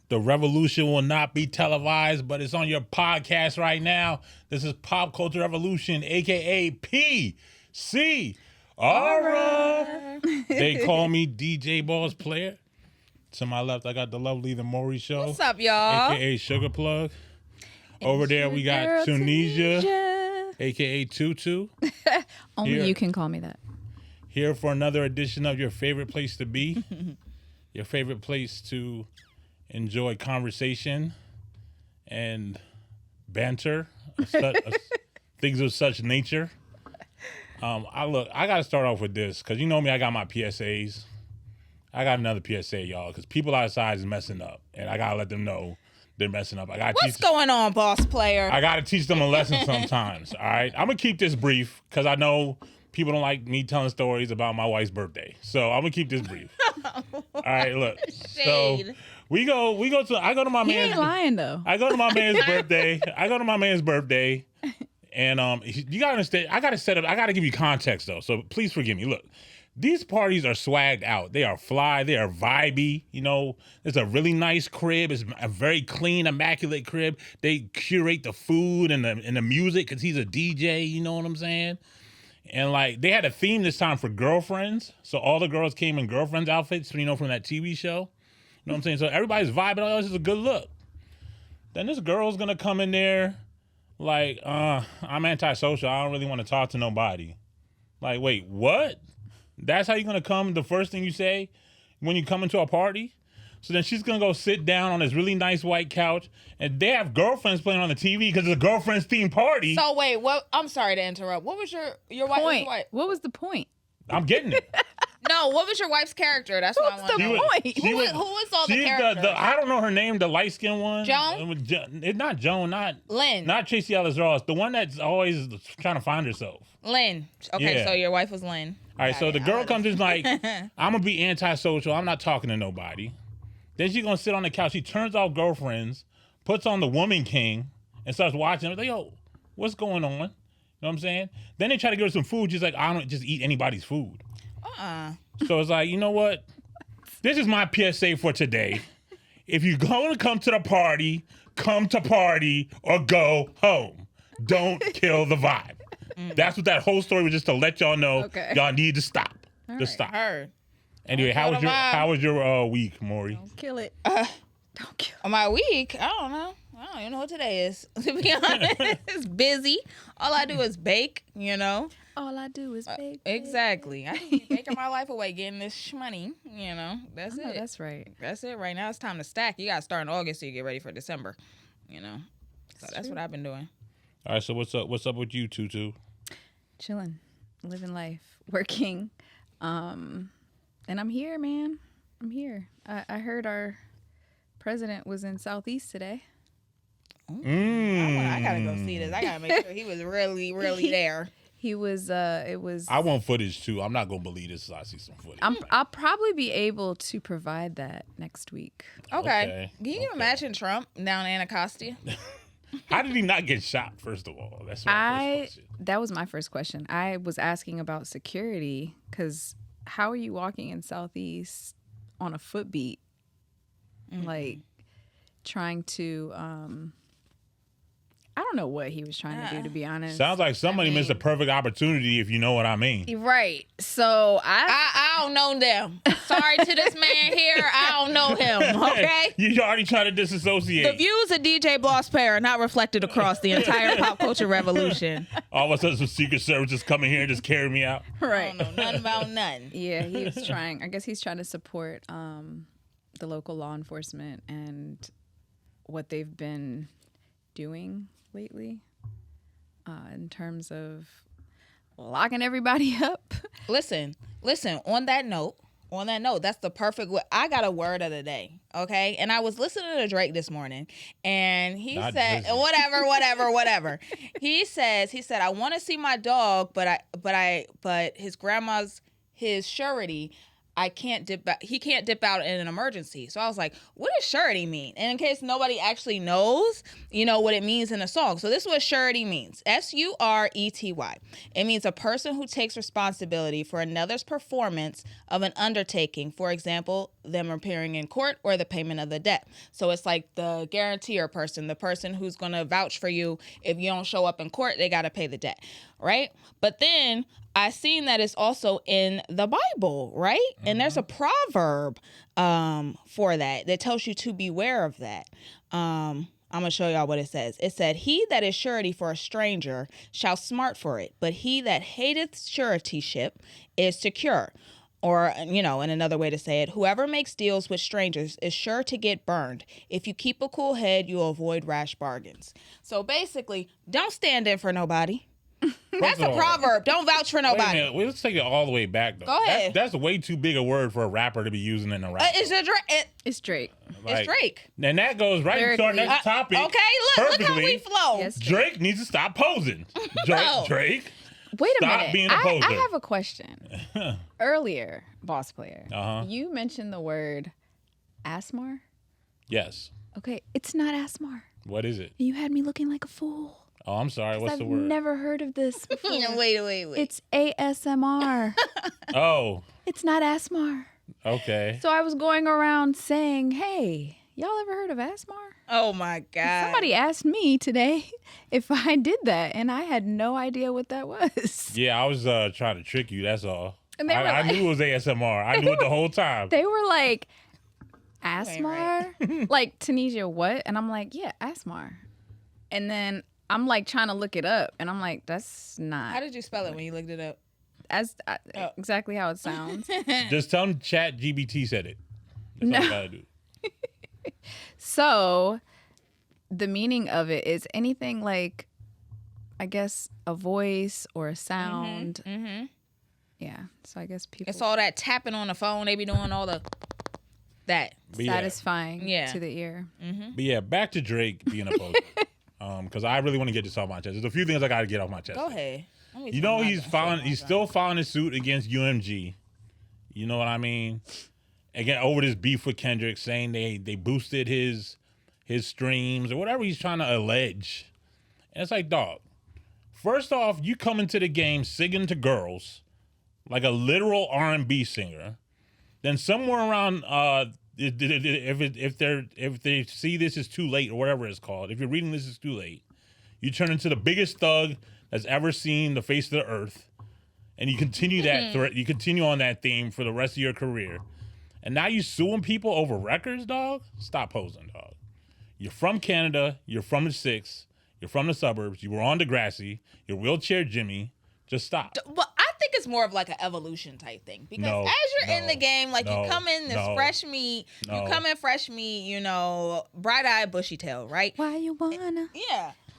The revolution will not be televised, but it's on your podcast right now. This is Pop Culture Revolution, a.k.a. PCR. They call me DJ Balls Player. To my left, I got the lovely The Mori Show. What's up, y'all? A.k.a. Sugar Plug. Over there, we got Tunisia, a.k.a. Tutu. Only you can call me that. Here for another edition of your favorite place to be. Your favorite place to enjoy conversation and banter, things of such nature. I got to start off with this because you know me, I got my PSAs. I got another PSA, y'all, because people outside is messing up, and I got to let them know they're messing up. What's going on, boss player? I got to teach them a lesson sometimes, all right? I'm going to keep this brief because I know people don't like me telling stories about my wife's birthday. So I'm going to keep this brief. All right, look. Shade. So I go to my man's. He ain't lying though. I go to my man's birthday. And you gotta understand, I gotta give you context though. So please forgive me. Look, these parties are swagged out. They are fly, they are vibey. You know, it's a really nice crib. It's a very clean, immaculate crib. They curate the food and the music because he's a DJ, you know what I'm saying? And like they had a theme this time for girlfriends. So all the girls came in girlfriends outfits, you know, from that TV show. You know what I'm saying? So everybody's vibing. Oh, this is a good look. Then this girl's gonna come in there like, I'm antisocial. I don't really want to talk to nobody. Like, wait, what? That's how you're gonna come? The first thing you say when you come into a party? So then she's gonna go sit down on this really nice white couch, and they have girlfriends playing on the TV because it's a girlfriends themed party. So wait, what? I'm sorry to interrupt. What was your wife's wife? What was the point? I'm getting it. No, what was your wife's character? That's what I want to know. Who was all the characters? I don't know her name, the light-skinned one. Joan? It's not Joan, not Lynn. Not Tracy Ellis Ross. The one that's always trying to find herself. Lynn. Okay, Yeah. So your wife was Lynn. All right, so the girl comes in like, I'm going to be antisocial. I'm not talking to nobody. Then she's going to sit on the couch. She turns off girlfriends, puts on the Woman King, and starts watching. I'm like, yo, what's going on? You know what I'm saying? Then they try to give her some food. She's like, I don't just eat anybody's food. So it's like, you know what? This is my PSA for today. If you're going to come to the party, come to party or go home. Don't kill the vibe. That's what that whole story was, just to let y'all know. Okay. Y'all need to stop. Stop. Heard. Anyway, how was your week, Maury? Don't kill it. Don't kill it. My week? I don't know. I don't even know what today is. To be honest, it's busy. All I do is bake, you know. All I do is bake. Exactly. I just be baking my life away, getting this money, you know. That's it. That's right. That's it. Right now it's time to stack. You got to start in August so you get ready for December, you know. So that's what I've been doing. All right, so what's up with you, Tutu? Chilling, living life, working. And I'm here, man. I'm here. I heard our president was in Southeast today. I gotta go see this. I gotta make sure he was really, really there. He was. It was. I want footage too. I'm not gonna believe this until I see some footage. I'll probably be able to provide that next week. Okay. Can you imagine Trump down in Anacostia? How did he not get shot? First of all, that's my first question. That was my first question. I was asking about security because how are you walking in Southeast on a foot beat, like trying to? I don't know what he was trying to do, to be honest. Sounds like somebody missed a perfect opportunity, if you know what I mean. Right. So I don't know them. Sorry to this man here. I don't know him. Okay. You already trying to disassociate. The views of DJ Boss Player are not reflected across the entire pop culture revolution. All of a sudden, some Secret Service just come in here and just carry me out. Right. I don't know nothing about nothing. Yeah, he was trying. I guess he's trying to support the local law enforcement and what they've been doing lately in terms of locking everybody up. Listen, on that note, that's the perfect way. I got a word of the day, okay? And I was listening to Drake this morning, and he said, whatever. He said, I want to see my dog, but his grandma's his surety. he can't dip out in an emergency. So I was like, what does surety mean? And in case nobody actually knows, what it means in a song. So this is what surety means. S-U-R-E-T-Y. It means a person who takes responsibility for another's performance of an undertaking. For example, them appearing in court or the payment of the debt. So it's like the guarantor person, the person who's going to vouch for you. If you don't show up in court, they got to pay the debt, right? But then I seen that it's also in the Bible, right? Mm-hmm. And there's a proverb for that tells you to beware of that. I'm going to show y'all what it says. It said, he that is surety for a stranger shall smart for it, but he that hateth suretyship is secure. Or, in another way to say it, whoever makes deals with strangers is sure to get burned. If you keep a cool head, you'll avoid rash bargains. So basically, don't stand in for nobody. That's a proverb. Don't vouch for nobody. Wait a minute. Let's take it all the way back, though. Go ahead. That's way too big a word for a rapper to be using in a rap. It's Drake. It's Drake. It's Drake. And that goes right into our next topic. Okay, look how we flow. Yes, Drake needs to stop posing. Drake. Wait a Stop minute. being a poser. I have a question. Earlier, boss player, you mentioned the word asmar. Yes. Okay, it's not asmar. What is it? You had me looking like a fool. Oh, I'm sorry. What's the word? I've never heard of this before. Wait. It's ASMR. Oh. It's not asmar. Okay. So I was going around saying, hey, y'all ever heard of asmar? Oh, my God. Somebody asked me today if I did that, and I had no idea what that was. Yeah, I was trying to trick you. That's all. And I knew it was ASMR. I knew it the whole time. They were like, asmar? Like, Tunisia, what? And I'm like, yeah, asmar. And then I'm like trying to look it up, and I'm like, that's not. How did you spell it when you looked it up? Exactly how it sounds. Just tell them ChatGPT said it. That's all you gotta do. So the meaning of it is anything like, I guess, a voice or a sound. Mm-hmm. Yeah. So I guess people. It's all that tapping on the phone. They be doing all that. Satisfying to the ear. Mm-hmm. But yeah, back to Drake being a poser. Because I really want to get this off my chest. There's a few things I got to get off my chest. Go ahead. He's still filing a suit against UMG. You know what I mean? Again, over this beef with Kendrick, saying they boosted his streams or whatever he's trying to allege. And it's like, dog, first off, you come into the game singing to girls like a literal R&B singer. Then somewhere around if they see This Is Too Late or whatever it's called, if you're reading This Is Too Late, you turn into the biggest thug that's ever seen the face of the earth, and you continue that threat. You continue on that theme for the rest of your career, and now you suing people over records, dog. Stop posing, dog. You're from Canada. You're from the 6. You're from the suburbs. You were on Degrassi. You're wheelchair Jimmy. Just stop. But I think it's more of like an evolution type thing because as you're in the game, like you come in this fresh meat, bright-eyed, bushy-tailed, right? Why you wanna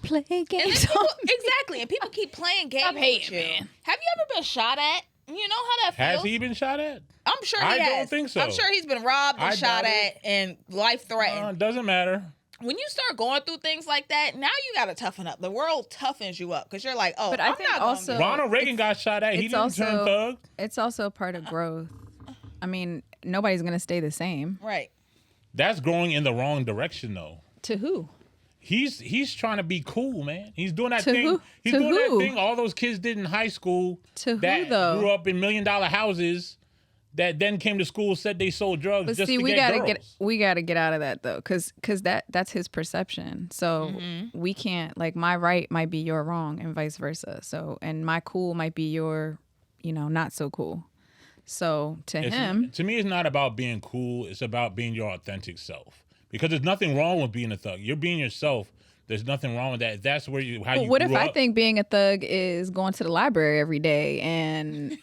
play games? And exactly, and people keep playing games with you. Man. Have you ever been shot at? You know how that feels? Has he been shot at? I'm sure he has. I don't think so. I'm sure he's been robbed and shot at and life threatened. Doesn't matter. When you start going through things like that, now you got to toughen up. The world toughens you up because you're like, oh, but I think also Ronald Reagan got shot at. He didn't turn thug. It's also a part of growth. I mean, nobody's going to stay the same. Right. That's going in the wrong direction, though. To who? He's trying to be cool, man. He's doing that to thing. Who? He's to doing who? that thing all those kids did in high school. To that who, though? Grew up in $1 million houses. That then came to school, said they sold drugs but just see, to we get gotta girls. We gotta get out of that though, because that's his perception. So we can't, like, my right might be your wrong and vice versa. So, and my cool might be your, not so cool. So to me, it's not about being cool. It's about being your authentic self. Because there's nothing wrong with being a thug. You're being yourself. There's nothing wrong with that. That's where you what if I think being a thug is going to the library every day and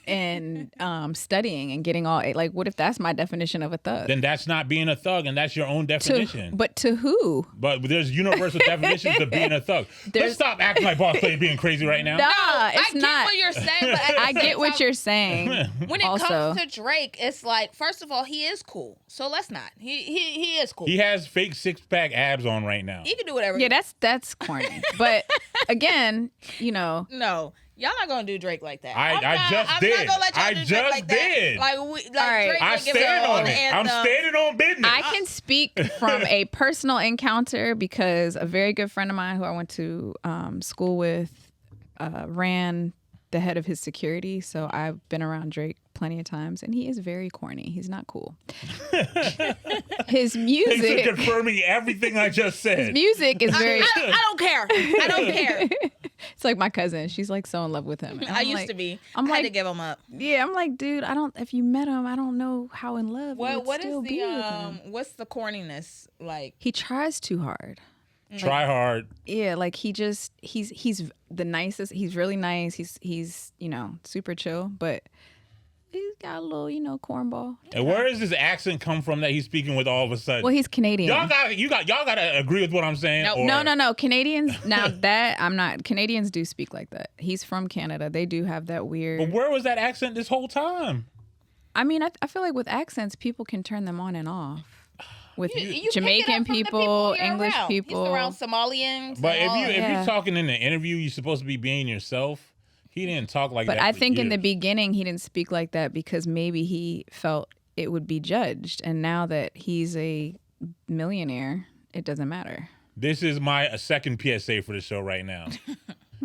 studying and getting all like, what if that's my definition of a thug? Then that's not being a thug, and that's your own definition. But to who? But there's universal definitions of being a thug. Let's stop acting like Boss Lady being crazy right now. No, I get what you're saying, but I get what you're saying. When it comes to Drake, it's like, first of all, he is cool. So let's not. He is cool. He has fake 6-pack abs on right now. He can do whatever. Yeah, that's corny. But again, No, Y'all not gonna do Drake like that. I just did. I'm not gonna let y'all I do Drake just like did. that. Like right. Drake I didn't give stand us all on the it. I'm anthem. standing on business. I can speak from a personal encounter because a very good friend of mine who I went to school with ran the head of his security. So I've been around Drake plenty of times, and he is very corny. He's not cool. His Thanks music, for confirming everything I just said. his music is very. I don't care. I don't care. It's like my cousin. She's like so in love with him. And I I'm used like- to be. I'm I like, had to give him up. yeah, I'm like, dude, I don't. If you met him, I don't know how in love. you would What still is be with the him. what's the corniness like? He tries too hard. Try hard. Yeah, like he's the nicest. He's really nice. He's super chill, but he's got a little cornball. And where does this accent come from that he's speaking with all of a sudden? Well, he's Canadian. y'all gotta agree with what I'm saying. Nope. or- No. Canadians now that I'm not. Canadians do speak like that. He's from Canada. They do have that weird. But where was that accent this whole time? I mean, I feel like with accents, people can turn them on and off. With You pick it up Jamaican from the people, you're English around. people. He's around Somalians. But and all if that. you're talking in an interview, you're supposed to be being yourself. He didn't talk like But that. I for think in the years. beginning he didn't speak like that because maybe he felt it would be judged, and now that he's a millionaire, it doesn't matter. This is my second PSA for the show right now.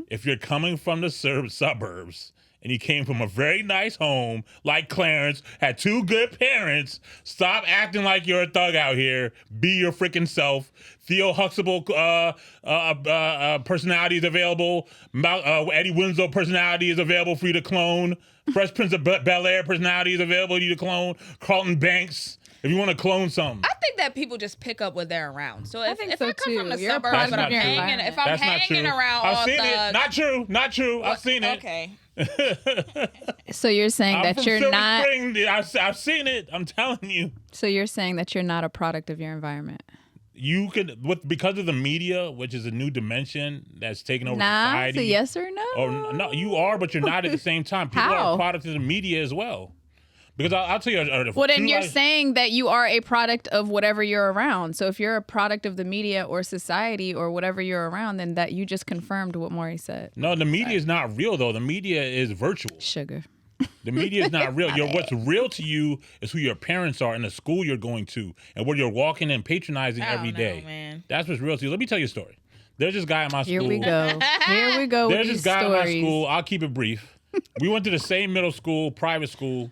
If you're coming from the suburbs and you came from a very nice home like Clarence, had two good parents, stop acting like you're a thug out here. Be your freaking self. Theo Huxtable personality is available. Eddie Winslow personality is available for you to clone. Fresh Prince of Bel-Air personality is available for you to clone. Carlton Banks, if you want to clone something. I think that people just pick up what they're around. So if think if so, I come from too. the You're a suburbs, product but of I'm your hanging, environment. if I'm That's not hanging true. around I've all seen it. thugs, Not true. I've seen it. Okay. So you're saying I'm that from you're Silver not. Spring. I've seen it. I'm telling you. So you're saying that you're not a product of your environment. You could, because of the media, which is a new dimension that's taken over Nah, society. it's a yes or no. Or no, you are, but you're not at the same time. People are How? a product of the media as well. Because I'll tell you. Well, then you're saying that you are a product of whatever you're around. So if you're a product of the media or society or whatever you're around, then that you just confirmed what Maury said. No, the media is not real though. The media is virtual. Sugar. The media is not real. What's real to you is who your parents are and the school you're going to and where you're walking and patronizing I don't every know, day. man. That's what's real to you. Let me tell you a story. There's this guy at my school. Here we go. Here we go There's with this these guy at my stories. school. I'll keep it brief. We went to the same middle school, private school.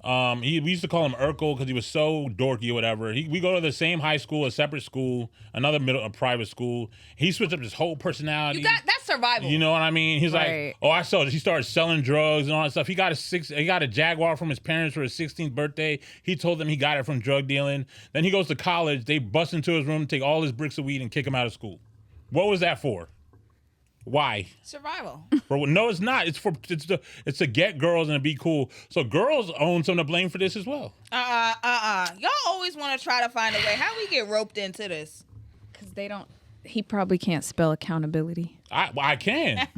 We used to call him Urkel because he was so dorky or whatever. We go to the same high school, a separate school, a private school. He switched up his whole personality. That's survival. You know what I mean? He's Right. like, oh, I saw. He started selling drugs and all that stuff. He got a Jaguar from his parents for his 16th birthday. He told them he got it from drug dealing. Then he goes to college. They bust into his room, take all his bricks of weed, and kick him out of school. What was that for? Why? Survival. No, it's not. It's to get girls and to be cool. So girls own some of the blame for this as well. Y'all always want to try to find a way. How we get roped into this? Because they don't. He probably can't spell accountability. I can.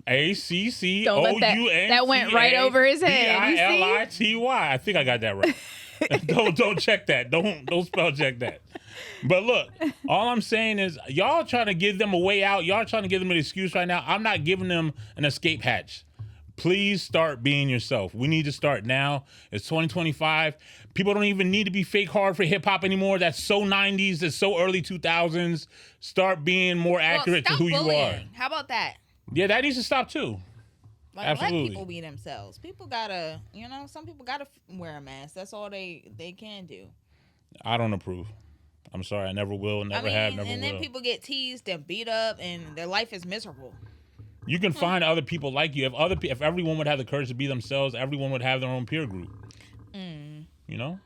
ACCOUNTA. Don't let that went right over his head. You see? BILITY. I think I got that right. don't check that. Don't spell check that. But look, all I'm saying is y'all trying to give them a way out. Y'all trying to give them an excuse right now. I'm not giving them an escape hatch. Please start being yourself. We need to start now. It's 2025. People don't even need to be fake hard for hip hop anymore. That's so 90s. That's so early 2000s. Start being more accurate to stop who you bullying. are. How about that? Yeah, that needs to stop too. Like, Absolutely. let people be themselves. People gotta, some people gotta wear a mask. That's all they can do. I don't approve. I'm sorry. I never will. Never have. Never and will. then people get teased and beat up, and their life is miserable. You can find other people like you. If everyone would have the courage to be themselves, everyone would have their own peer group. You know?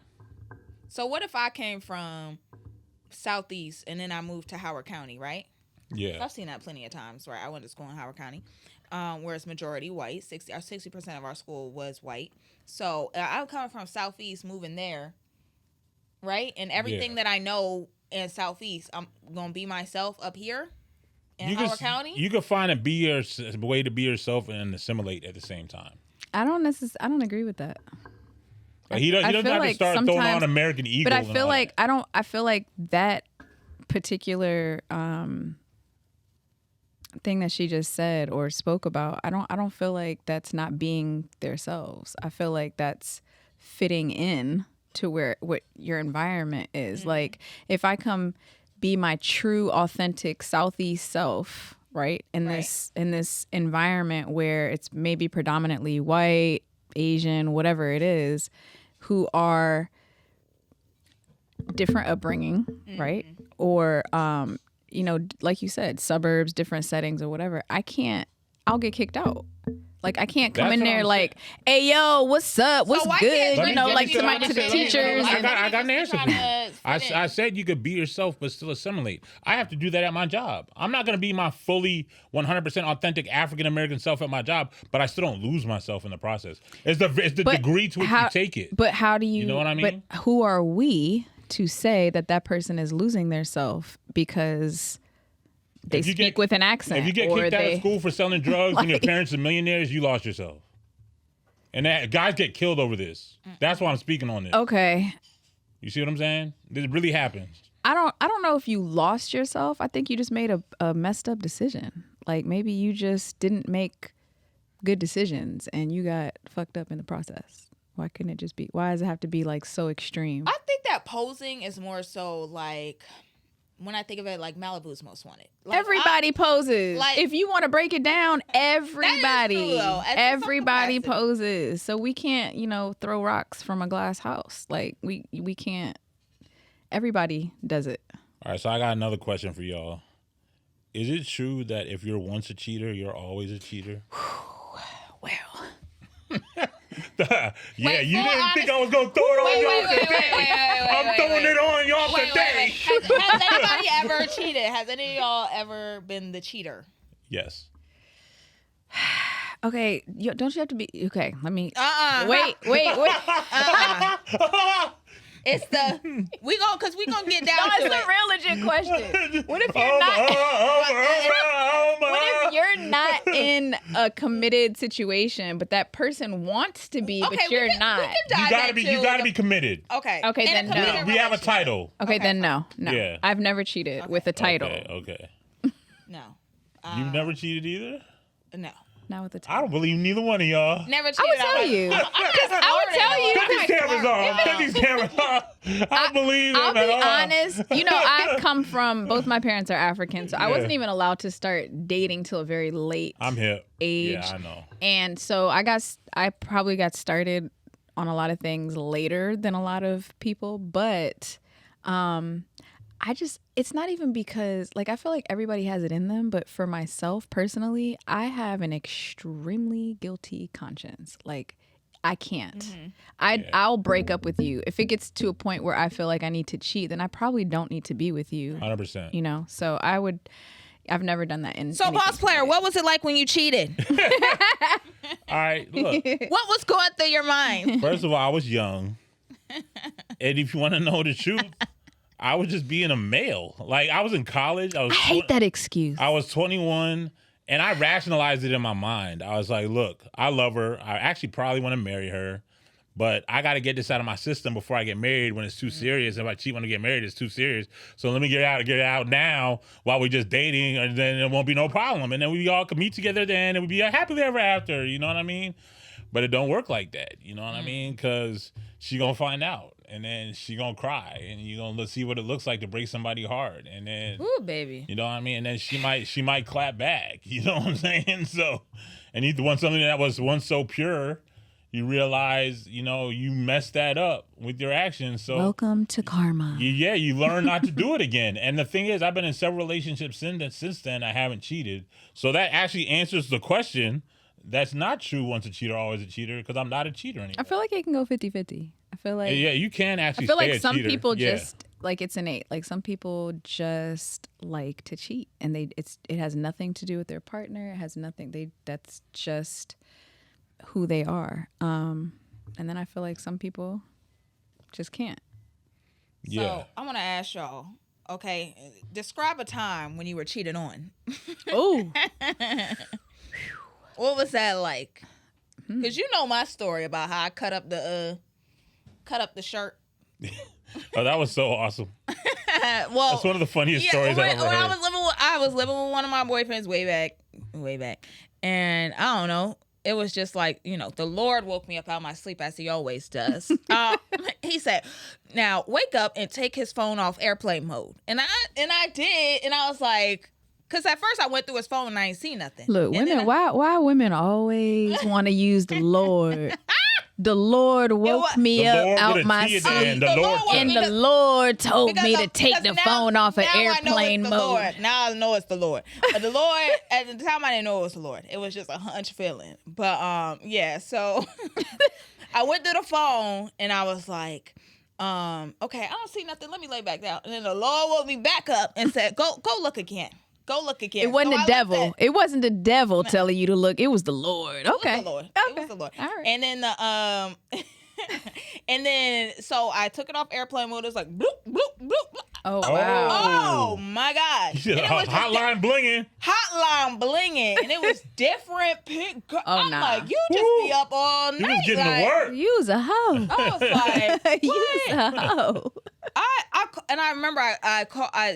So what if I came from Southeast and then I moved to Howard County, right? Yeah. I've seen that plenty of times, right? I went to school in Howard County, where it's majority white. 60% of our school was white. So I'm coming from Southeast, moving there, right? And everything that I know in Southeast, I'm gonna be myself up here in Howard County. You can find a way to be yourself and assimilate at the same time. I don't agree with that. Like he doesn't have to start throwing on American Eagle. But I feel like I feel like that particular thing that she just said or spoke about, I don't feel like that's not being themselves. I feel like that's fitting in to what your environment is. Like if I come be my true authentic Southeast self, right? In this environment where it's maybe predominantly white, Asian, whatever it is, who are different upbringing, right? Or you know, like you said, suburbs, different settings or whatever. I'll get kicked out. Like I can't come in there like, "Hey yo, what's up? What's good?" You know, like to the teachers. I got an answer for you. I said you could be yourself but still assimilate. I have to do that at my job. I'm not going to be my fully 100% authentic African American self at my job, but I still don't lose myself in the process. It's the degree to which you take it. But how do you? You know what I mean? But who are we to say that person is losing their self because they speak with an accent? If you get kicked out of school for selling drugs and your parents are millionaires, you lost yourself. And that guys get killed over this. That's why I'm speaking on this. Okay. You see what I'm saying? This really happens. I don't know if you lost yourself. I think you just made a messed up decision. Like maybe you just didn't make good decisions and you got fucked up in the process. Why couldn't it just be? Why does it have to be like so extreme? I think that posing is more so like, when I think of it, like Malibu's Most Wanted. Like, everybody poses. Like, if you want to break it down, everybody poses. So we can't, throw rocks from a glass house. Like we can't. Everybody does it. All right, so I got another question for y'all. Is it true that if you're once a cheater, you're always a cheater? Well. Yeah, you didn't think I was going to throw it on y'all today. I'm throwing it on y'all today. Has anybody ever cheated? Has any of y'all ever been the cheater? Yes. Okay, don't you have to be... Okay, let me... Wait. It's the... Because we gonna get down to it. No, it's a real legit question. What if you're not... What if you're not in a committed situation, but that person wants to be, but you're not? You gotta be committed. Okay. Okay, then no. We have a title. Okay, then no. Yeah. I've never cheated with a title. Okay. No. You've never cheated either? No. Not with a title. I don't believe neither one of y'all. Never cheated. I would tell you. Cut these cameras off. Cut these cameras off. I don't believe them I'll be at all. honest. I come from, both my parents are African, so I wasn't even allowed to start dating till a very late age. Yeah, I know. And so I probably got started on a lot of things later than a lot of people, but it's not even because, like, I feel like everybody has it in them, but for myself personally, I have an extremely guilty conscience. Like, I can't. Mm-hmm. I'll break up with you. If it gets to a point where I feel like I need to cheat, then I probably don't need to be with you. 100%. So I've never done that. So, boss player, what was it like when you cheated? All right, look. What was going through your mind? First of all, I was young. And if you want to know the truth, I was just being a male. Like, I was in college. I hate that excuse. I was 21, and I rationalized it in my mind. I was like, look, I love her. I actually probably want to marry her, but I got to get this out of my system before I get married when it's too serious. If I cheat when I get married, it's too serious. So let me get it out now while we're just dating, and then it won't be no problem. And then we all could meet together then, and we'd be happily ever after. You know what I mean? But it don't work like that. You know what I mean? Because she going to find out. And then she gonna cry, and you gonna see what it looks like to break somebody hard, and then, ooh, baby, you know what I mean. And then she might clap back, you know what I'm saying? So, and you want something that was once so pure, you realize, you messed that up with your actions. So, welcome to karma. You learn not to do it again. And the thing is, I've been in several relationships since then. I haven't cheated, so that actually answers the question. That's not true. Once a cheater, always a cheater. Because I'm not a cheater anymore. I feel like it can go 50-50. I feel like you can actually. I feel like some cheater. people just like it's innate. Like some people just like to cheat, and it has nothing to do with their partner. It has nothing. That's just who they are. And then I feel like some people just can't. Yeah. So I want to ask y'all. Okay, describe a time when you were cheated on. Oh. What was that like? Because you know my story about how I cut up the shirt. Oh, that was so awesome. Well, that's one of the funniest stories I've ever heard. I I was living with one of my boyfriends way back. And I don't know. It was just like, the Lord woke me up out of my sleep as he always does. He said, now wake up and take his phone off airplane mode. And I did. And I was like, because at first I went through his phone and I ain't seen nothing. Look, women, why women always want to use the Lord? The Lord woke me up out my sleep. And the Lord told me to take the phone off of airplane mode. Now I know it's the Lord. But the Lord, at the time I didn't know it was the Lord. It was just a hunch feeling. But so I went through the phone and I was like, okay, I don't see nothing. Let me lay back down. And then the Lord woke me back up and said, go look again. Go look again. It wasn't the devil. It wasn't the devil telling you to look. It was the Lord. Okay. It was the Lord. Okay. It was the Lord. All right. And then and then so I took it off airplane mode. It was like bloop bloop bloop. Bloop. Oh wow. Oh my gosh. Hotline blinging. Hotline blinging, and it was different. I'm like, you just be up all night. You was getting to work. You's a hoe. I was like, You's a hoe. I remember I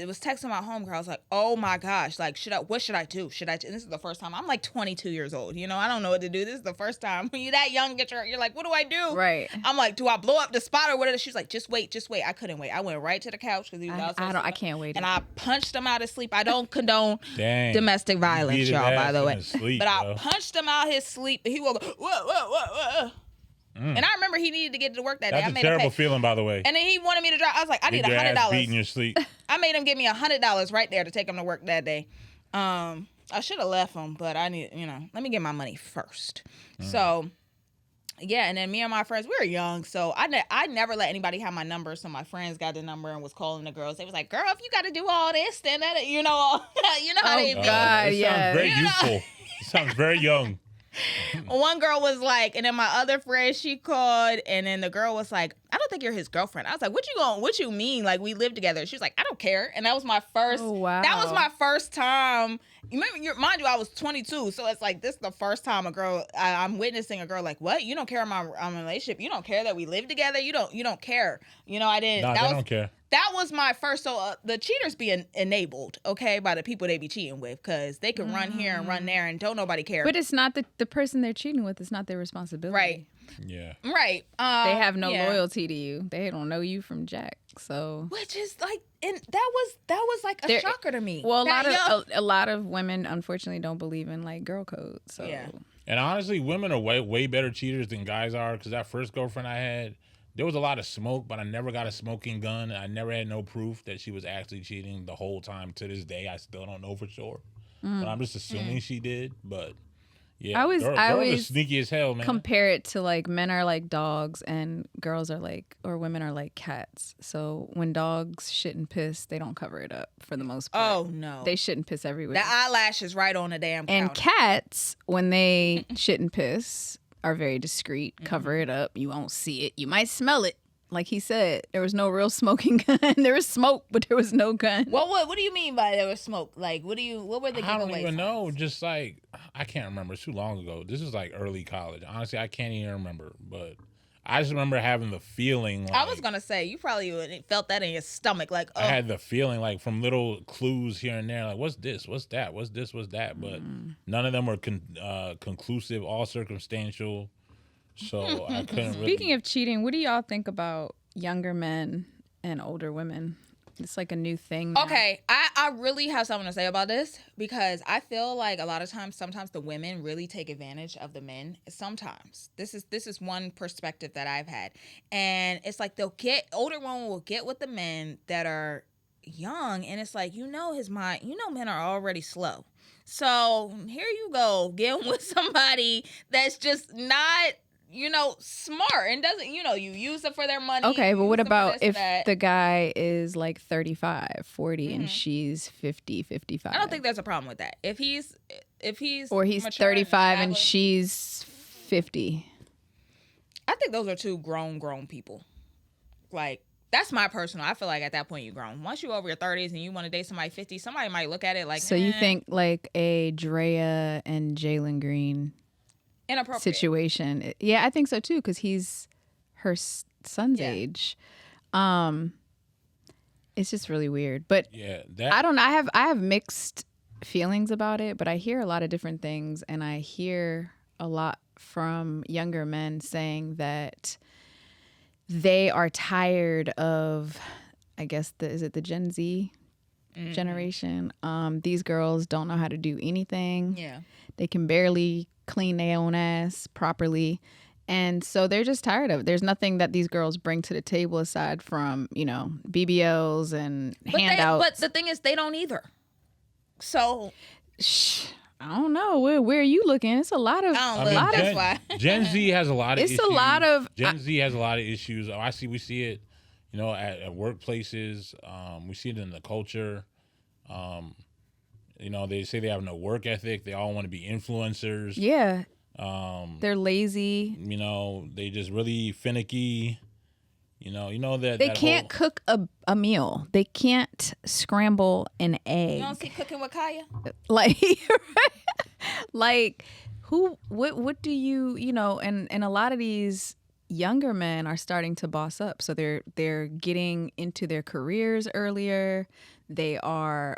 was texting my homegirl. I was like, oh my gosh, like what should I do? And this is the first time. I'm like 22 years old. I don't know what to do. This is the first time. When you're that young, you're like, what do I do? Right. I'm like, do I blow up the spot or whatever? She's like, just wait. I couldn't wait. I went right to the couch because he was outside. I can't wait. And I punched him out of sleep. I don't condone Dang. domestic violence, y'all, by the way. Sleep, but I punched him out his sleep. He woke up, whoa. And I remember he needed to get to work that day. That's a terrible feeling, by the way. And then he wanted me to drive. I was like, I need $100. Beating your sleep. I made him give me $100 right there to take him to work that day. I should have left him, but I need, let me get my money first. So, yeah, and then me and my friends, we were young, so I never let anybody have my number. So my friends got the number and was calling the girls. They was like, "Girl, if you got to do all this, then that, how they be." God, it sounds very youthful. It sounds very young. One girl was like, and then my other friend, she called, and then the girl was like, I don't think you're his girlfriend. I was like, what you mean? Like, we live together. She was like, I don't care. And that was my first, that was my first time. Mind you, I was 22. So it's like, this is the first time I'm witnessing a girl like, what? You don't care about my relationship. You don't care that we live together. You don't care. I didn't. No, they don't care. That was my first. So the cheaters be enabled, okay, by the people they be cheating with, because they can run here and run there and don't nobody care. But it's not the person they're cheating with. It's not their responsibility. Right. Yeah. Right. They have no loyalty to you. They don't know you from Jack. So. Which is like, and that was like a shocker to me. Well, a lot of women unfortunately don't believe in like girl code. So. Yeah. And honestly, women are way better cheaters than guys are. Because that first girlfriend I had, there was a lot of smoke, but I never got a smoking gun. I never had no proof that she was actually cheating the whole time. To this day, I still don't know for sure. But I'm just assuming she did. But yeah, girls are sneaky as hell, man. Compare it to like men are like dogs and girls are like, or women are like cats. So when dogs shit and piss, they don't cover it up for the most part. Oh no, they shit and piss everywhere. The eyelash is right on the damn counter. And cats, when they shit and piss, are very discreet, cover it up. You won't see it. You might smell it. Like he said, there was no real smoking gun. There was smoke, but there was no gun. What do you mean by there was smoke? Like, what were they giving away? I don't even know. Just like, I can't remember. It's too long ago. This is like early college. Honestly, I can't even remember. But I just remember having the feeling. Like, I was going to say, you probably felt that in your stomach. Like, oh. I had the feeling like from little clues here and there. Like, what's this? What's that? What's this? What's that? But none of them were conclusive, all circumstantial. So I couldn't really. Speaking of cheating, what do y'all think about younger men and older women? It's like a new thing now. Okay, I really have something to say about this, because I feel like a lot of times, sometimes the women really take advantage of the men. Sometimes this is one perspective that I've had, and it's like older women will get with the men that are young, and it's like, his mind, men are already slow. So here you go, getting with somebody that's just not, smart and doesn't, you use it for their money. Okay, but what about if the guy is like 35, 40 and she's 50, 55? I don't think there's a problem with that. If he's or he's 35 and she's 50. I think those are two grown people. Like, that's my personal. I feel like at that point you're grown. Once you're over your 30s and you want to date somebody 50, somebody might look at it like. So you think like a Drea and Jalen Green situation? Yeah, I think so too, because he's her son's age. It's just really weird, but yeah, I don't know. I have mixed feelings about it, but I hear a lot of different things, and I hear a lot from younger men saying that they are tired of, I guess, is it the Gen Z generation? These girls don't know how to do anything. Yeah. They can barely clean their own ass properly. And so they're just tired of it. There's nothing that these girls bring to the table aside from, BBLs and handouts. But the thing is, they don't either. So I don't know. Where are you looking? It's a lot of. That's why. Gen Z has a lot of It's issues. a lot of. Gen Z has a lot of issues. We see it, at workplaces. We see it in the culture. They say they have no work ethic. They all want to be influencers. Yeah. They're lazy. They just really finicky. That they can't cook a meal. They can't scramble an egg. You don't see Cooking with Kaya? Like who? What do you? And a lot of these younger men are starting to boss up. So they're getting into their careers earlier. They are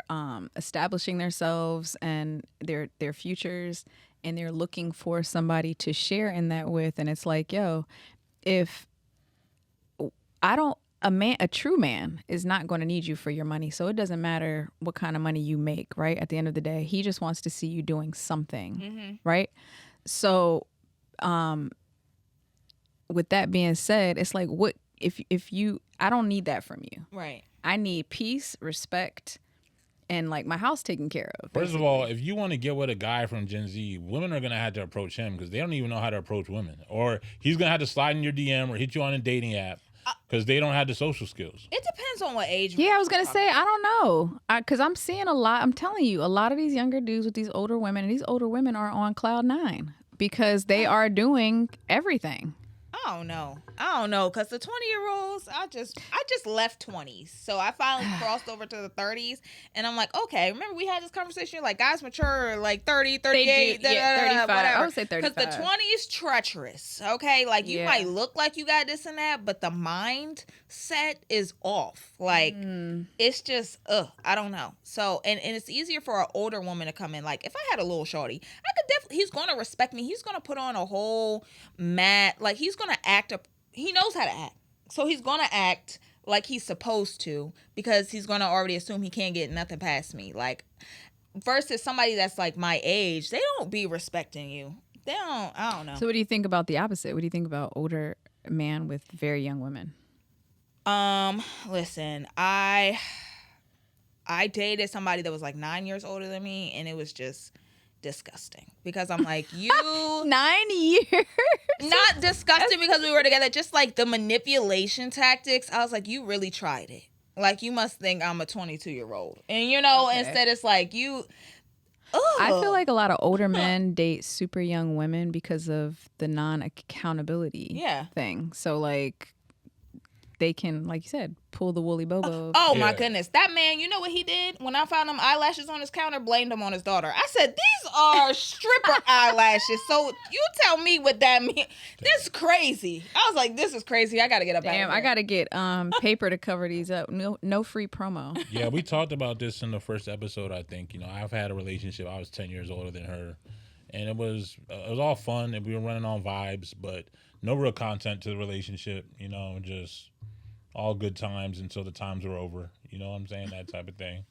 establishing themselves and their futures, and they're looking for somebody to share in that with. And it's like, yo, if a true man is not going to need you for your money. So it doesn't matter what kind of money you make, right? At the end of the day, he just wants to see you doing something, right? So, with that being said, it's like, what if you? I don't need that from you, right? I need peace, respect, and like my house taken care of. Basically. First of all, if you want to get with a guy from Gen Z, women are gonna have to approach him because they don't even know how to approach women, or he's gonna have to slide in your DM or hit you on a dating app because they don't have the social skills. It depends on what age. Yeah, I was gonna say I don't know because I'm seeing a lot. I'm telling you, a lot of these younger dudes with these older women, and these older women are on cloud 9 because they are doing everything. I don't know, because the 20-year-olds, I just left 20s, so I finally crossed over to the 30s, and I'm like, okay, remember we had this conversation, like guys mature like 30, 38, 35. whatever. I would say 35. Because the 20s treacherous, okay? Like you might look like you got this and that, but the mindset is off. Like it's just, I don't know. So, and it's easier for an older woman to come in. Like if I had a little shorty, I could definitely, he's going to respect me. He's going to put on a whole mat, like he's going to act he knows how to act. So he's going to act like he's supposed to because he's going to already assume he can't get nothing past me. Like versus somebody that's like my age, they don't be respecting you. I don't know. So what do you think about the opposite? What do you think about older man with very young women? Listen, I dated somebody that was like 9 years older than me, and it was just disgusting because I'm like, you 9 years. Not disgusting because we were together, just like the manipulation tactics. I was like, you really tried it. Like you must think I'm a 22-year-old, and instead it's like you. Ugh. I feel like a lot of older men date super young women because of the non-accountability thing. So like they can, like you said, pull the woolly bobo. My goodness. That man, you know what he did? When I found him eyelashes on his counter, blamed him on his daughter. I said, these are stripper eyelashes. So you tell me what that means. This is crazy. I was like, this is crazy. I got to get up out of here. I got to get paper to cover these up. No free promo. Yeah, we talked about this in the first episode, I think. I've had a relationship. I was 10 years older than her. And it was all fun, and we were running on vibes, but no real content to the relationship, just all good times until the times were over. You know what I'm saying? That type of thing.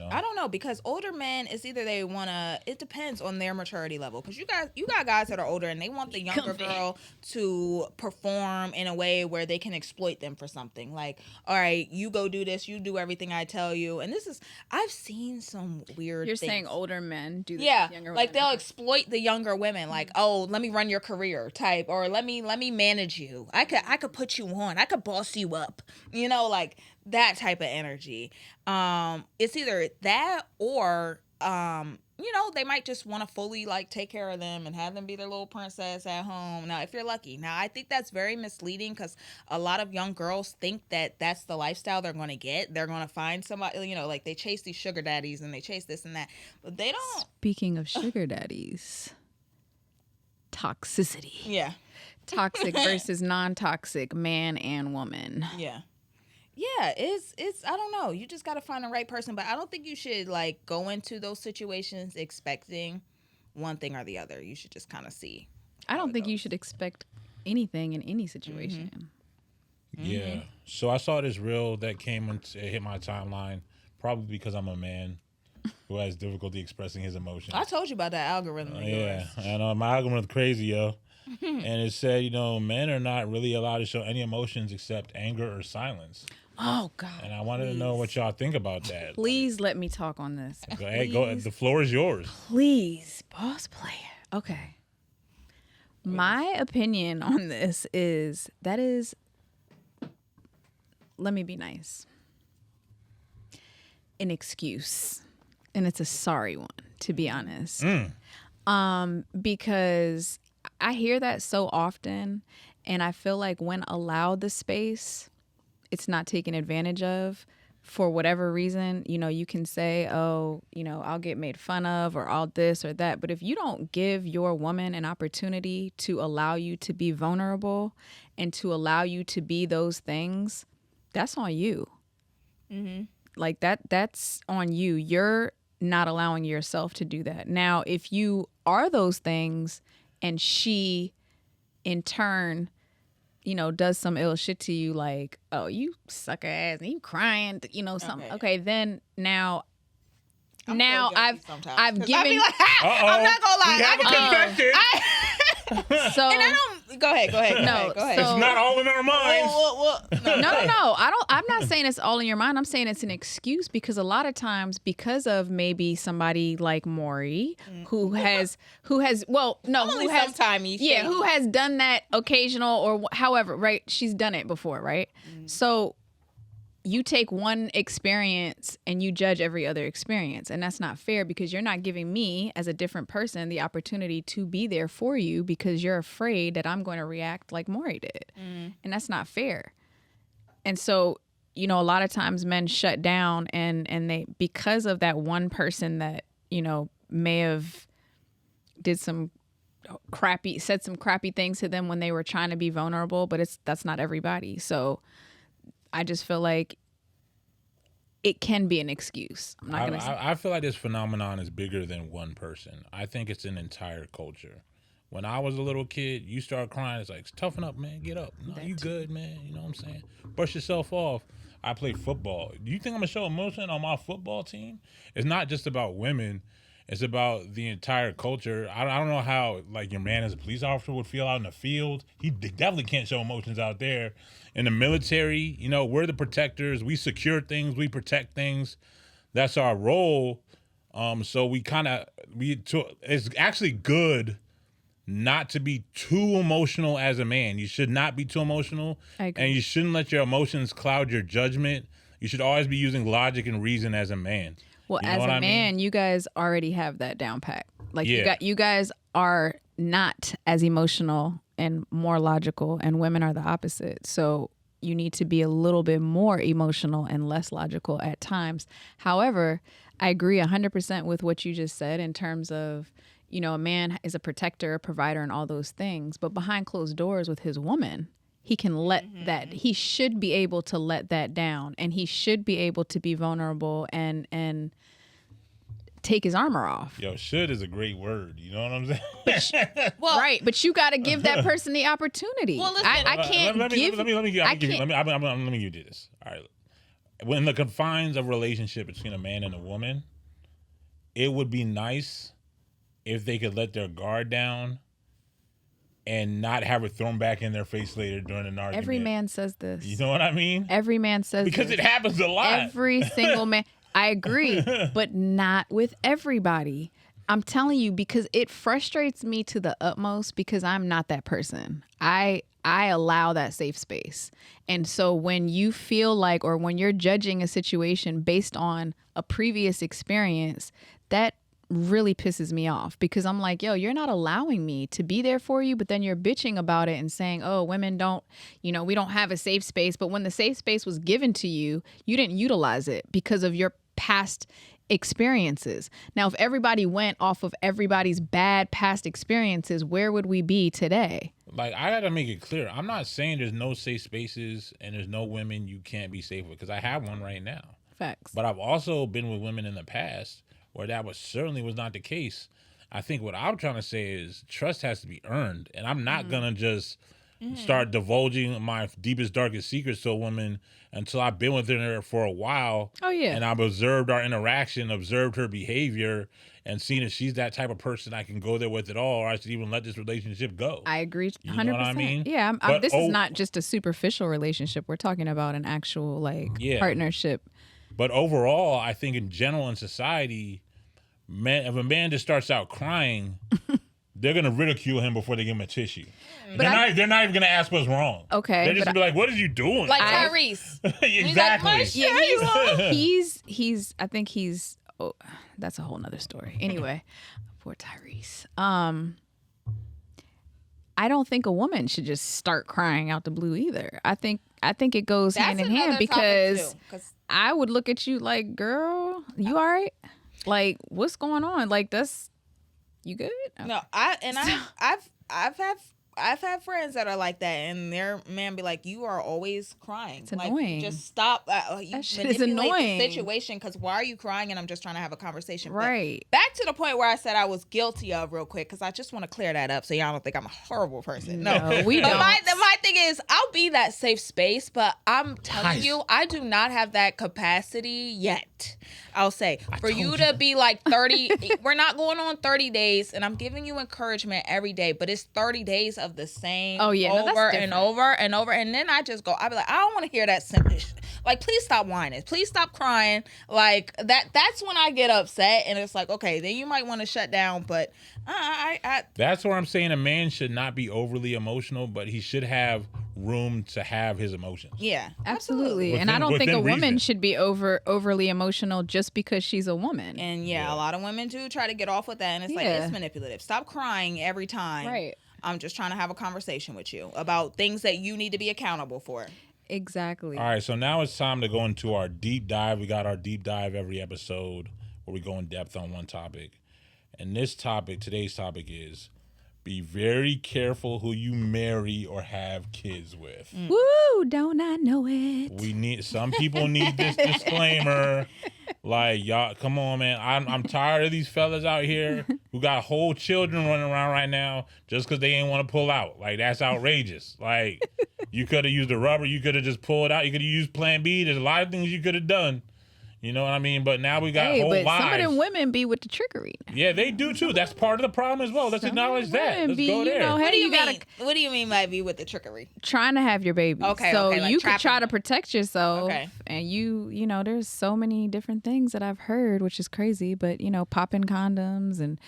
I don't know, because older men, it's either they want to, it depends on their maturity level. Because you got guys that are older and they want the younger girl to perform in a way where they can exploit them for something. Like, all right, you go do this, you do everything I tell you. And I've seen some weird You're things. saying older men do this with younger like women. they'll exploit the younger women. Like, oh, let me run your career type, or let me manage you. I could put you on. I could boss you up. Like that type of energy. It's either that or they might just want to fully like take care of them and have them be their little princess at home. Now, if you're lucky. Now, I think that's very misleading because a lot of young girls think that that's the lifestyle they're going to get. They're going to find somebody, like they chase these sugar daddies and they chase this and that, but they don't. Speaking of sugar daddies, toxicity. Yeah. Toxic versus non-toxic man and woman. Yeah. yeah, it's I don't know. You just got to find the right person, but I don't think you should like go into those situations expecting one thing or the other. You should just kind of see. I don't think you should expect anything in any situation. Yeah. So I saw this reel that came and hit my timeline, probably because I'm a man who has difficulty expressing his emotions. I told you about that algorithm. Yeah, and my algorithm's crazy, yo. And it said, men are not really allowed to show any emotions except anger or silence. Oh God! And I wanted to know what y'all think about that. Please let me talk on this. Go ahead, go. The floor is yours. Please, boss player. Okay. My opinion on this is let me be nice. An excuse, and it's a sorry one, to be honest. Because I hear that so often, and I feel like when allowed the space, it's not taken advantage of for whatever reason. You can say, oh, I'll get made fun of or all this or that. But if you don't give your woman an opportunity to allow you to be vulnerable and to allow you to be those things, that's on you. Like that's on you. You're not allowing yourself to do that. Now, if you are those things and she in turn does some ill shit to you, like, oh, you sucker ass and you crying, something. Okay, then now I've given. Like, I'm not gonna lie. We have a confession. So and I don't. Go ahead. No, go ahead. It's not all in our minds. No. I'm not saying it's all in your mind. I'm saying it's an excuse because a lot of times, because of maybe somebody like Mori, who has done that occasional or however, right? She's done it before, right? So you take one experience and you judge every other experience, and that's not fair because you're not giving me as a different person the opportunity to be there for you because you're afraid that I'm going to react like Maury did. And that's not fair. And so, a lot of times men shut down and they, because of that one person that, may have said some crappy things to them when they were trying to be vulnerable, but that's not everybody. So I just feel like it can be an excuse. I'm not gonna say. I feel like this phenomenon is bigger than one person. I think it's an entire culture. When I was a little kid, you start crying, it's like, toughen up, man, get up. No, you good, man. You know what I'm saying? Brush yourself off. I play football. Do you think I'm gonna show emotion on my football team? It's not just about women. It's about the entire culture. I don't know how, like, your man as a police officer would feel out in the field. He definitely can't show emotions out there. In the military, we're the protectors. We secure things. We protect things. That's our role. So it's actually good not to be too emotional as a man. You should not be too emotional. I agree. And you shouldn't let your emotions cloud your judgment. You should always be using logic and reason as a man. Well, as a man, you guys already have that down pat. Like, you guys are not as emotional and more logical, and women are the opposite. So you need to be a little bit more emotional and less logical at times. However, I agree 100% with what you just said in terms of, a man is a protector, a provider, and all those things. But behind closed doors with his woman, he can let that, he should be able to let that down, and he should be able to be vulnerable and take his armor off. Yo, should is a great word. You know what I'm saying? Right, but you got to give that person the opportunity. Well, listen, I can't let me give you this. All right. When the confines of relationship between a man and a woman, it would be nice if they could let their guard down and not have it thrown back in their face later during an argument. Every man says this. You know what I mean? Every man says because this. It happens a lot. Every single man. I agree, but not with everybody. I'm telling you, because it frustrates me to the utmost because I'm not that person. I allow that safe space. And so when you feel like, or when you're judging a situation based on a previous experience, that really pisses me off because I'm like, yo, you're not allowing me to be there for you, but then you're bitching about it and saying, oh, women don't, we don't have a safe space. But when the safe space was given to you, you didn't utilize it because of your past experiences. Now, if everybody went off of everybody's bad past experiences, where would we be today? like, I gotta make it clear. I'm not saying there's no safe spaces and there's no women you can't be safe with, because I have one right now. Facts. But I've also been with women in the past where that certainly was not the case. I think what I'm trying to say is trust has to be earned, and I'm not gonna just start divulging my deepest, darkest secrets to a woman until I've been with her for a while. Oh, yeah. And I've observed our interaction, observed her behavior, and seen if she's that type of person I can go there with at all, or I should even let this relationship go. I agree 100%. You know what I mean? Yeah, But this is not just a superficial relationship. We're talking about an actual partnership. But overall, I think in general in society, if a man just starts out crying, they're gonna ridicule him before they give him a tissue. They're not even gonna ask what's wrong. Okay, they're just gonna be like, "What are you doing?" Like Tyrese. Exactly. I think he's. Oh, that's a whole nother story. Anyway, poor Tyrese. I don't think a woman should just start crying out the blue either. I think it goes hand in hand, because I would look at you like, girl, you all right? Like, what's going on? Like, you good? No, I've had friends that are like that, and their man be like, "You are always crying. It's annoying. Just stop. You that shit is annoying. The situation, because why are you crying? And I'm just trying to have a conversation." Right. But back to the point where I said I was guilty of real quick, because I just want to clear that up so y'all don't think I'm a horrible person. No, we don't. But my thing is, I'll be that safe space, but I'm telling you, I do not have that capacity yet. I'll say for you to be like 30. We're not going on 30 days, and I'm giving you encouragement every day, but it's 30 days of the same over and over and over, and then I'll be like, I don't want to hear that sentence. Like, please stop whining, please stop crying. Like that's when I get upset, and it's like, okay, then you might want to shut down. But that's where I'm saying a man should not be overly emotional, but he should have room to have his emotions. Yeah, absolutely. And I don't think a woman should be overly emotional just because she's a woman. And a lot of women do try to get off with that, and it's like, it's manipulative. Stop crying every time. Right. I'm just trying to have a conversation with you about things that you need to be accountable for. Exactly. All right, so now it's time to go into our deep dive. We got our deep dive every episode where we go in depth on one topic. And today's topic is, be very careful who you marry or have kids with. Woo, don't I know it? Some people need this disclaimer. Like, y'all, come on, man. I'm tired of these fellas out here who got whole children running around right now just because they ain't want to pull out. Like, that's outrageous. Like, you could have used a rubber. You could have just pulled out. You could have used Plan B. There's a lot of things you could have done. You know what I mean? But now we got whole lives. Some of them women be with the trickery. Yeah, they do too. That's part of the problem as well. Let's acknowledge that. Let's go there. What do you mean? What do you mean by be with the trickery? Trying to have your baby. Okay. So like you could try to protect yourself. Okay. And you know, there's so many different things that I've heard, which is crazy. But popping condoms and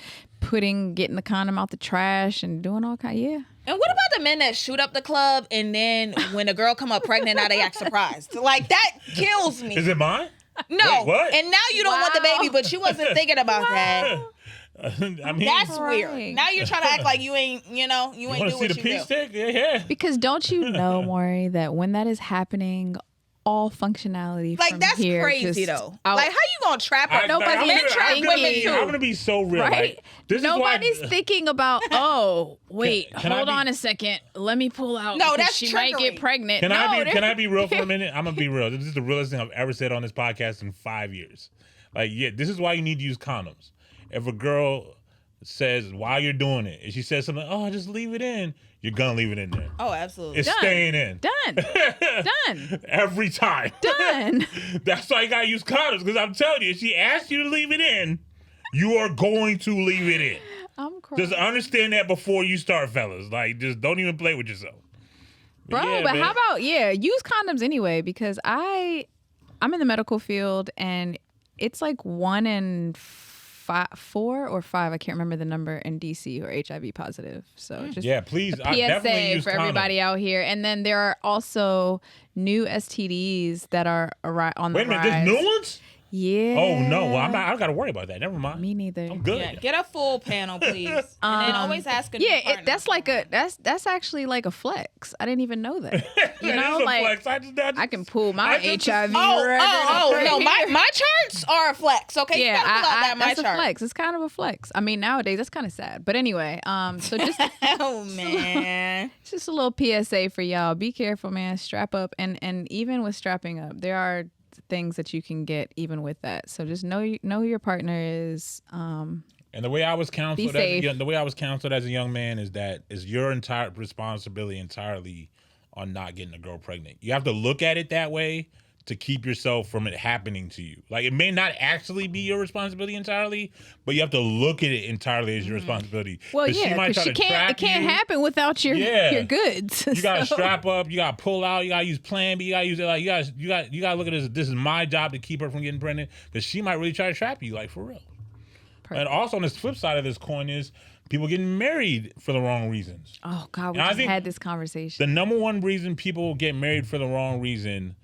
getting the condom out the trash and doing all kind. Yeah. And what about the men that shoot up the club and then when a girl come up pregnant, now they act surprised? Like, that kills me. Is it mine? No. Wait, what? And now you don't want the baby, but you wasn't thinking about that. I mean, that's weird. Now you're trying to act like you ain't, you ain't do what you do. Want to see the peach stick? Yeah. Because don't you know, Maury, that when that is happening, all functionality like from that's here crazy though. Like, how you gonna trap her? Nobody's thinking. I'm gonna be so real. Right? Like, nobody's thinking about. Oh, wait, hold on a second. Let me pull out. No, that's she trickery. might get pregnant. Can I be real for a minute? I'm gonna be real. This is the realest thing I've ever said on this podcast in 5 years. Like, this is why you need to use condoms. If a girl says while you're doing it, and she says something, oh, just leave it in, you're gonna leave it in there. Oh, absolutely. It's staying in. Done. Every time. Done. That's why you gotta use condoms, because I'm telling you, if she asks you to leave it in, you are going to leave it in. I'm crying. Just understand that before you start, fellas. Like, just don't even play with yourself. But how about use condoms anyway, because I'm in the medical field, and it's like 1 in 4 or 5, I can't remember the number, in DC who are HIV positive. So just please, a PSA for everybody out here. And then there are also new STDs that are on the rise. Wait a minute, there's new ones? Yeah. Oh no, well I don't got to worry about that. Never mind. Me neither. I'm good. Yeah, get a full panel, please. And then always ask a new partner. That's actually like a flex. I didn't even know that. You That know, is a like flex. I can pull my HIV. No, my charts are a flex. Okay, Yeah, you gotta pull out that my that's a chart. flex. It's kind of a flex. I mean, nowadays that's kind of sad. But anyway, so just Oh man. just a little PSA for y'all. Be careful, man. Strap up, and even with strapping up, there are things that you can get even with that. So just know who your partner is. And the way I was counseled, as a young man is your entire responsibility entirely on not getting a girl pregnant. You have to look at it that way to keep yourself from it happening to you. Like, it may not actually be your responsibility entirely, but you have to look at it entirely as your responsibility. Well, yeah, because it can't happen without your goods. You gotta strap up. You gotta pull out. You gotta use Plan B. You gotta use it. Like, you gotta look at it as, this is my job to keep her from getting pregnant, because she might really try to trap you, like, for real. Perfect. And also on this flip side of this coin is people getting married for the wrong reasons. Oh God, we just had this conversation. The number one reason people get married for the wrong reason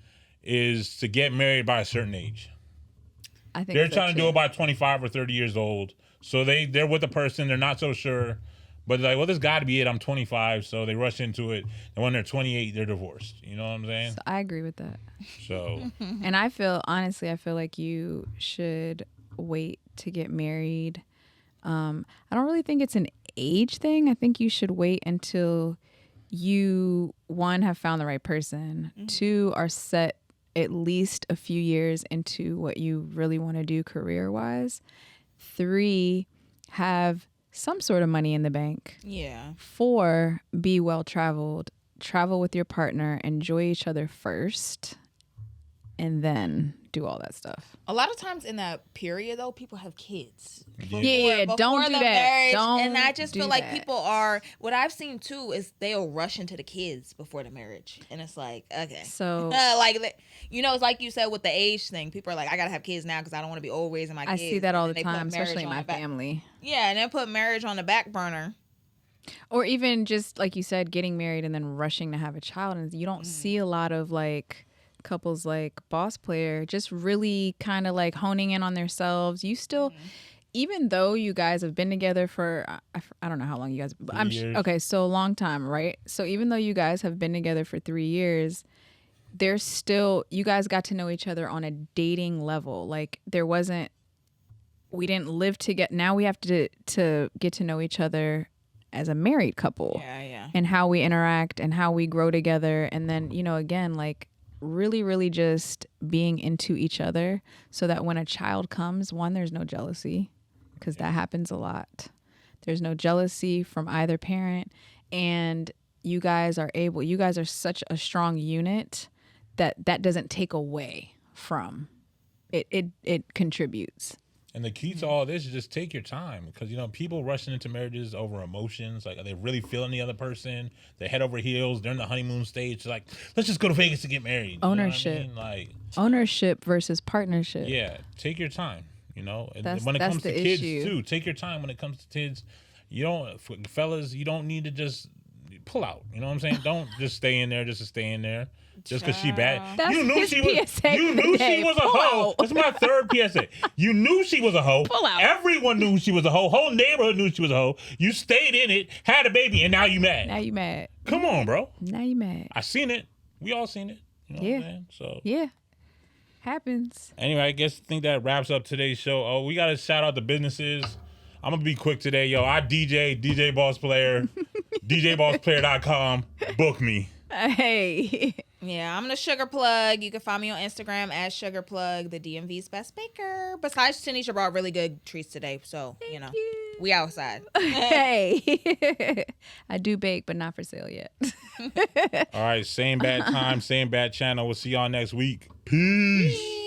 is to get married by a certain age. I think they're trying to do it by 25 or 30 years old. So they're with a person, they're not so sure, but they're like, well, this got to be it. I'm 25, so they rush into it. And when they're 28, they're divorced. You know what I'm saying? So I agree with that. So, and I feel like you should wait to get married. I don't really think it's an age thing. I think you should wait until you, one, have found the right person, two, are set at least a few years into what you really want to do career-wise, three, have some sort of money in the bank. Yeah. Four, be well-traveled, travel with your partner, enjoy each other first, and then do all that stuff. A lot of times in that period, though, people have kids. Yeah, don't do that. Marriage, don't and I just feel like that. people are, what I've seen too is they'll rush into the kids before the marriage. And it's like, okay. So, it's like you said with the age thing. People are like, I got to have kids now because I don't want to be old raising my kids. I see that all the time, especially in my family. Yeah, and then put marriage on the back burner. Or even just, like you said, getting married and then rushing to have a child. And you don't see a lot of, like, couples like Boss Player just really kind of like honing in on themselves. You still, even though you guys have been together for, I don't know how long you guys, but okay, so a long time, right? So even though you guys have been together for 3 years, there's still, you guys got to know each other on a dating level. Like we didn't live together. Now we have to get to know each other as a married couple. Yeah. And how we interact and how we grow together. And then, again, like, really, really just being into each other so that when a child comes, one, there's no jealousy, because that happens a lot. There's no jealousy from either parent, and you guys are such a strong unit that doesn't take away from it. It contributes. And the key to all this is just take your time, because, people rushing into marriages over emotions. Like, are they really feeling the other person? They head over heels. They're in the honeymoon stage. Like, let's just go to Vegas to get married. Ownership. Ownership versus partnership. Yeah. Take your time, And That's when it comes to kids, issue. too, take your time when it comes to kids. Fellas, you don't need to just pull out. You know what I'm saying? Don't just stay in there just to stay in there. Just because she bad. That's You knew she was a Pull hoe. out. That's my third PSA. You knew she was a hoe. Pull out. Everyone knew she was a hoe. Whole neighborhood knew she was a hoe. You stayed in it, had a baby, and now you mad. Now you mad. Come on, bro. Now you mad. I seen it. We all seen it. You know what I'm saying? So yeah. Happens. Anyway, I think that wraps up today's show. Oh, we got to shout out the businesses. I'm going to be quick today. Yo, I DJ Boss Player, DJBossPlayer.com. Book me. Hey. Yeah, I'm the Sugar Plug. You can find me on Instagram at Sugar Plug, the DMV's best baker. Besides, Tanisha brought really good treats today, so Thank you. We outside. Hey. I do bake, but not for sale yet. All right, same bad time, same bad channel. We'll see y'all next week. Peace.